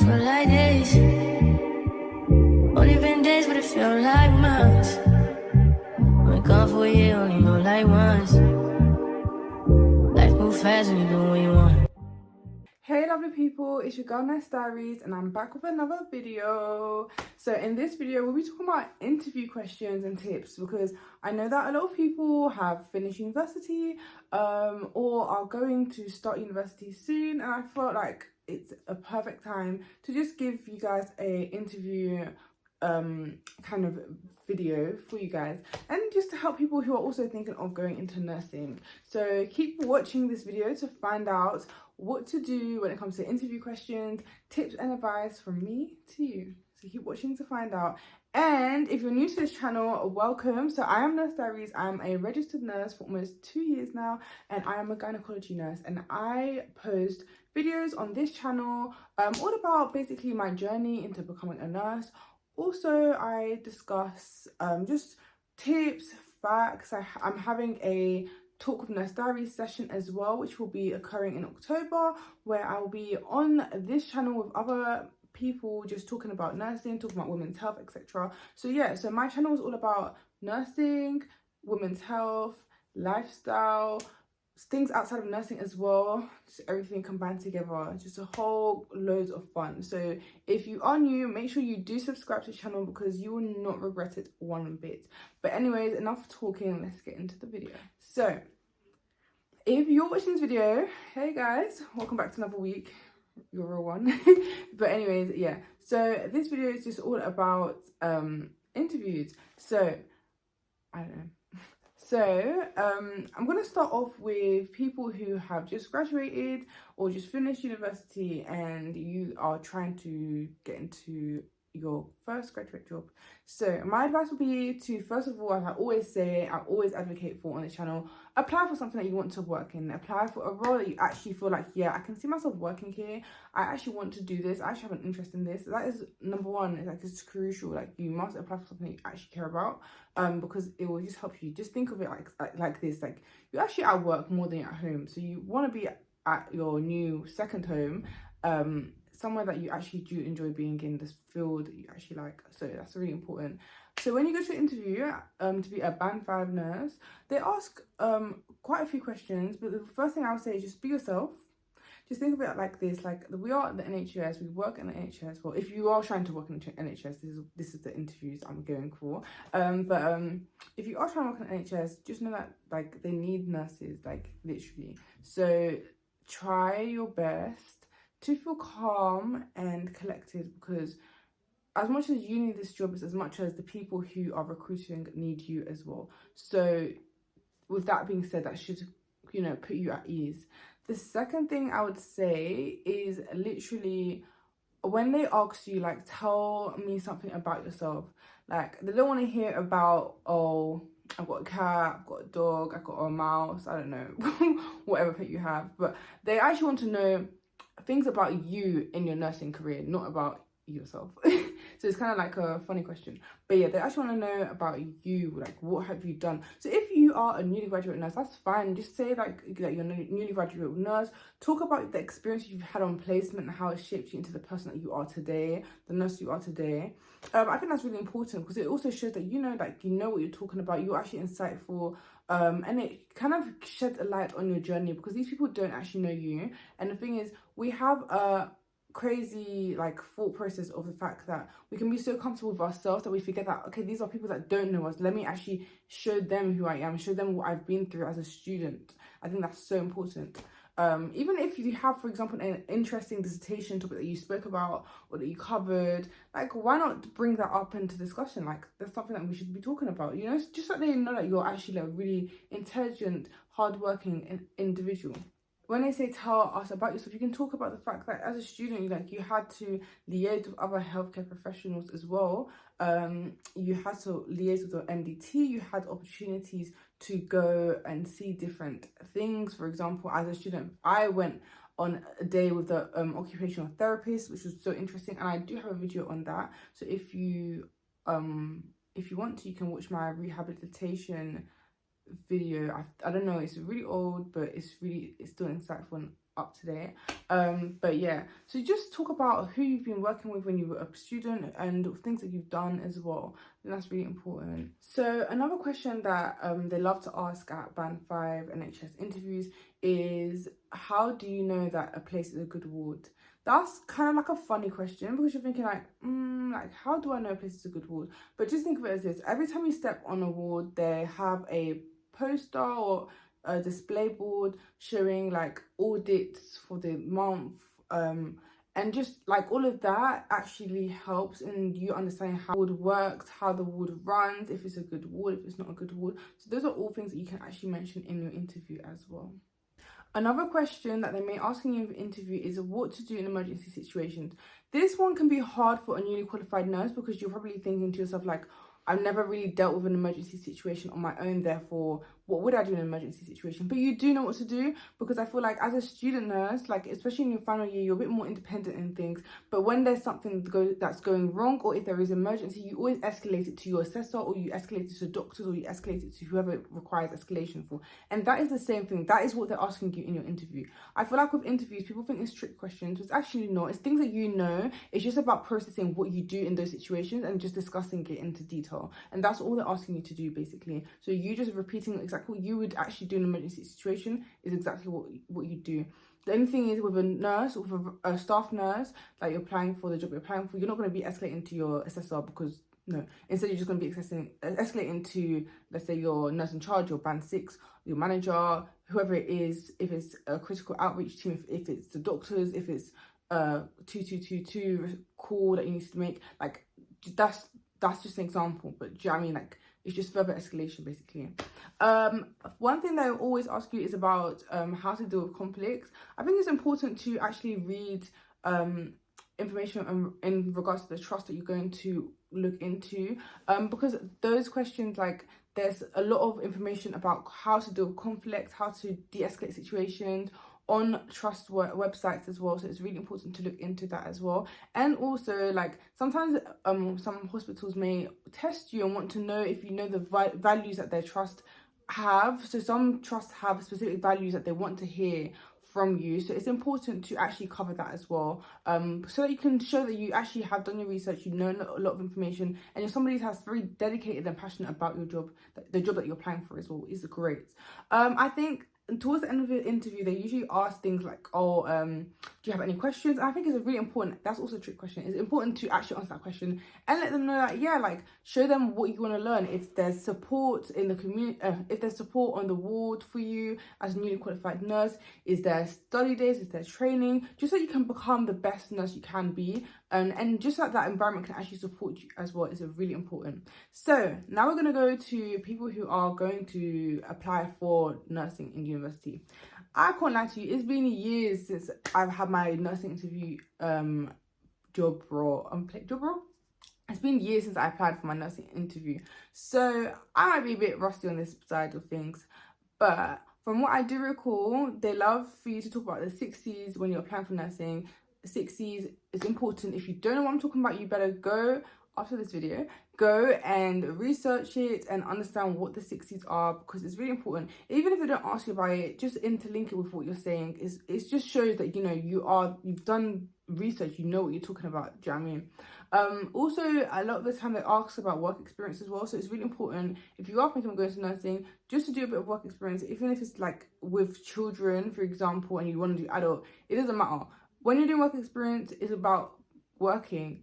feel like this. Only been days, but it feel like months. Been gone for a year, only go like once. Life move fast when you do what you want. Hey lovely people, it's your girl Nice Diaries and I'm back with another video. So in this video we'll be talking about interview questions and tips, because I know that a lot of people have finished university or are going to start university soon, and I felt like it's a perfect time to just give you guys a interview kind of video for you guys, and just to help people who are also thinking of going into nursing. So keep watching this video to find out what to do when it comes to interview questions, tips and advice from me to you. So keep watching to find out. And if you're new to this channel, welcome. So I am Nurse Diaries. I'm a registered nurse for almost 2 years now, and I am a gynecology nurse, and I post videos on this channel all about basically my journey into becoming a nurse. Also, I discuss just tips, facts. I'm having a Talk with Nurse Diaries session as well, which will be occurring in October, where I will be on this channel with other people just talking about nursing, talking about women's health, etc. So yeah, so my channel is all about nursing, women's health, lifestyle, things outside of nursing as well, just everything combined together, just a whole loads of fun. So if you are new, make sure you do subscribe to the channel, because you will not regret it one bit. But anyways, enough talking, let's get into the video. So if you're watching this video, hey guys, welcome back to another week, you're a real one. But anyways, yeah, so this video is just all about interviews. So I don't know. So I'm going to start off with people who have just graduated or just finished university and you are trying to get into your first graduate job. So my advice would be to, first of all, as I always say, I always advocate for on the channel, apply for something that you want to work in. Apply for a role that you actually feel like, yeah, I can see myself working here. I actually want to do this. I actually have an interest in this. That is number one. It's like, it's crucial. Like, you must apply for something that you actually care about, because it will just help you. Just think of it like this. Like, you're actually at work more than you're at home. So you want to be at your new second home, somewhere that you actually do enjoy being in, this field that you actually like. So that's really important. So when you go to an interview to be a band 5 nurse, they ask quite a few questions, but the first thing I would say is just be yourself. Just think of it like this, like we are at the NHS, we work in the NHS. Well, if you are trying to work in the NHS, this is the interviews I'm going for. But if you are trying to work in the NHS, just know that like they need nurses, like literally. So try your best to feel calm and collected, because as much as you need this job, it's as much as the people who are recruiting need you as well. So with that being said, that should, you know, put you at ease. The second thing I would say is literally when they ask you, like, tell me something about yourself. Like, they don't want to hear about, oh, I've got a cat, I've got a dog, I've got a mouse, I don't know, whatever pet you have. But they actually want to know things about you in your nursing career, not about yourself. So it's kind of like a funny question, but yeah, they actually want to know about you, like what have you done. So if you are a newly graduate nurse, that's fine. Just say like you're a newly graduate nurse. Talk about the experience you've had on placement and how it shaped you into the person that you are today, the nurse you are today. I think that's really important, because it also shows that you know what you're talking about. You're actually insightful, and it kind of sheds a light on your journey, because these people don't actually know you. And the thing is, we have a crazy like thought process of the fact that we can be so comfortable with ourselves that we forget that, okay, these are people that don't know us. Let me actually show them who I am, show them what I've been through as a student. I think that's so important. Even if you have, for example, an interesting dissertation topic that you spoke about or that you covered, like, why not bring that up into discussion? Like, that's something that we should be talking about, you know, just so they know that you're actually a really intelligent, hardworking individual. When they say tell us about yourself, you can talk about the fact that as a student, you had to liaise with other healthcare professionals as well. You had to liaise with your MDT. You had opportunities to go and see different things. For example, as a student, I went on a day with the occupational therapist, which was so interesting, and I do have a video on that. So if you want to, you can watch my rehabilitation video. I don't know, it's really old, but it's still insightful, and up to date. But yeah, so just talk about who you've been working with when you were a student and things that you've done as well. And that's really important. So another question that they love to ask at Band 5 NHS interviews is, how do you know that a place is a good ward? That's kind of like a funny question, because you're thinking like, how do I know a place is a good ward? But just think of it as this: every time you step on a ward, they have a poster or a display board showing like audits for the month, and just like all of that actually helps in you understanding how the ward works, how the ward runs, if it's a good ward, if it's not a good ward. So those are all things that you can actually mention in your interview as well. Another question that they may ask in your interview is what to do in emergency situations. This one can be hard for a newly qualified nurse, because you're probably thinking to yourself like, I've never really dealt with an emergency situation on my own, therefore what would I do in an emergency situation? But you do know what to do, because I feel like as a student nurse, like especially in your final year, you're a bit more independent in things. But when there's something that's going wrong, or if there is emergency, you always escalate it to your assessor, or you escalate it to doctors, or you escalate it to whoever it requires escalation for. And that is the same thing. That is what they're asking you in your interview. I feel like with interviews, people think it's trick questions, but it's actually not. It's things that you know. It's just about processing what you do in those situations and just discussing it into detail. And that's all they're asking you to do, basically. So you just repeating exactly what you would actually do in an emergency situation is exactly what you do. The only thing is, with a nurse or with a staff nurse that you're applying for, the job you're applying for, you're not going to be escalating to your assessor, because no. Instead, you're just going to be escalating to, let's say, your nurse in charge, your band 6, your manager, whoever it is. If it's a critical outreach team, if it's the doctors, if it's a 2222 call that you need to make, like that's just an example. But do you know what I mean? Like, it's just further escalation, basically. One thing they always ask you is about how to deal with conflicts. I think it's important to actually read information in regards to the trust that you're going to look into, because those questions, like, there's a lot of information about how to deal with conflict, how to de-escalate situations on trust websites as well. So it's really important to look into that as well. And also, like, sometimes some hospitals may test you and want to know if you know the values that their trust have. So some trusts have specific values that they want to hear from you, so it's important to actually cover that as well, so that you can show that you actually have done your research, you know a lot of information, and you're somebody that's very dedicated and passionate about your job. The job that you're applying for as well is great. I think towards the end of the interview, they usually ask things like, do you have any questions? And I think it's a really important, that's also a trick question. It's important to actually answer that question and let them know that, yeah, like, show them what you want to learn. If there's support in the community, if there's support on the ward for you as a newly qualified nurse, is there study days, is there training, just so you can become the best nurse you can be. And just that environment can actually support you as well is really important. So now we're going to go to people who are going to apply for nursing in university. I can't lie to you, it's been years since I've had my nursing interview job role. It's been years since I applied for my nursing interview, so I might be a bit rusty on this side of things. But from what I do recall, they love for you to talk about the 6 C's when you're applying for nursing. 6 C's is important. If you don't know what I'm talking about, you better go after this video, go and research it and understand what the 6 C's are, because it's really important. Even if they don't ask you about it, just interlink it with what you're saying. It just shows that, you know, you've done research, you know what you're talking about. Do you know what I mean? Also, a lot of the time they ask about work experience as well, so it's really important, if you are thinking of going to nursing, just to do a bit of work experience, even if it's like with children, for example, and you want to do adult, it doesn't matter. When you're doing work experience, it's about working.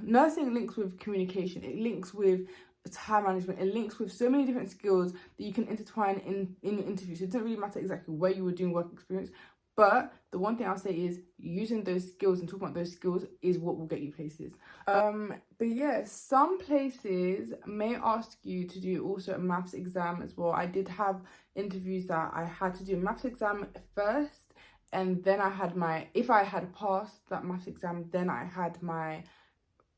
Nursing links with communication, it links with time management, it links with so many different skills that you can intertwine in your interview. So it doesn't really matter exactly where you were doing work experience, but the one thing I'll say is using those skills and talking about those skills is what will get you places. But yeah, some places may ask you to do also a maths exam as well. I did have interviews that I had to do a maths exam first, and then I had if I had passed that maths exam, then I had my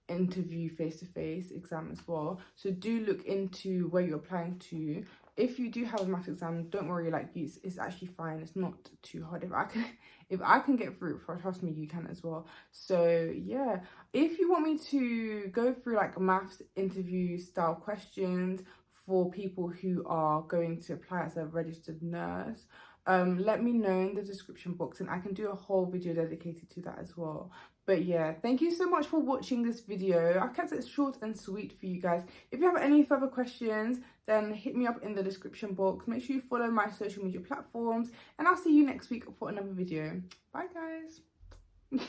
interview face-to-face exam as well. So do look into where you're applying to. If you do have a maths exam, don't worry, like, it's actually fine, it's not too hard. If I can get through it, trust me, you can as well. So yeah, if you want me to go through like maths interview style questions for people who are going to apply as a registered nurse, let me know in the description box and I can do a whole video dedicated to that as well. But yeah, thank you so much for watching this video. I kept it short and sweet for you guys. If you have any further questions, then hit me up in the description box. Make sure you follow my social media platforms and I'll see you next week for another video. Bye guys.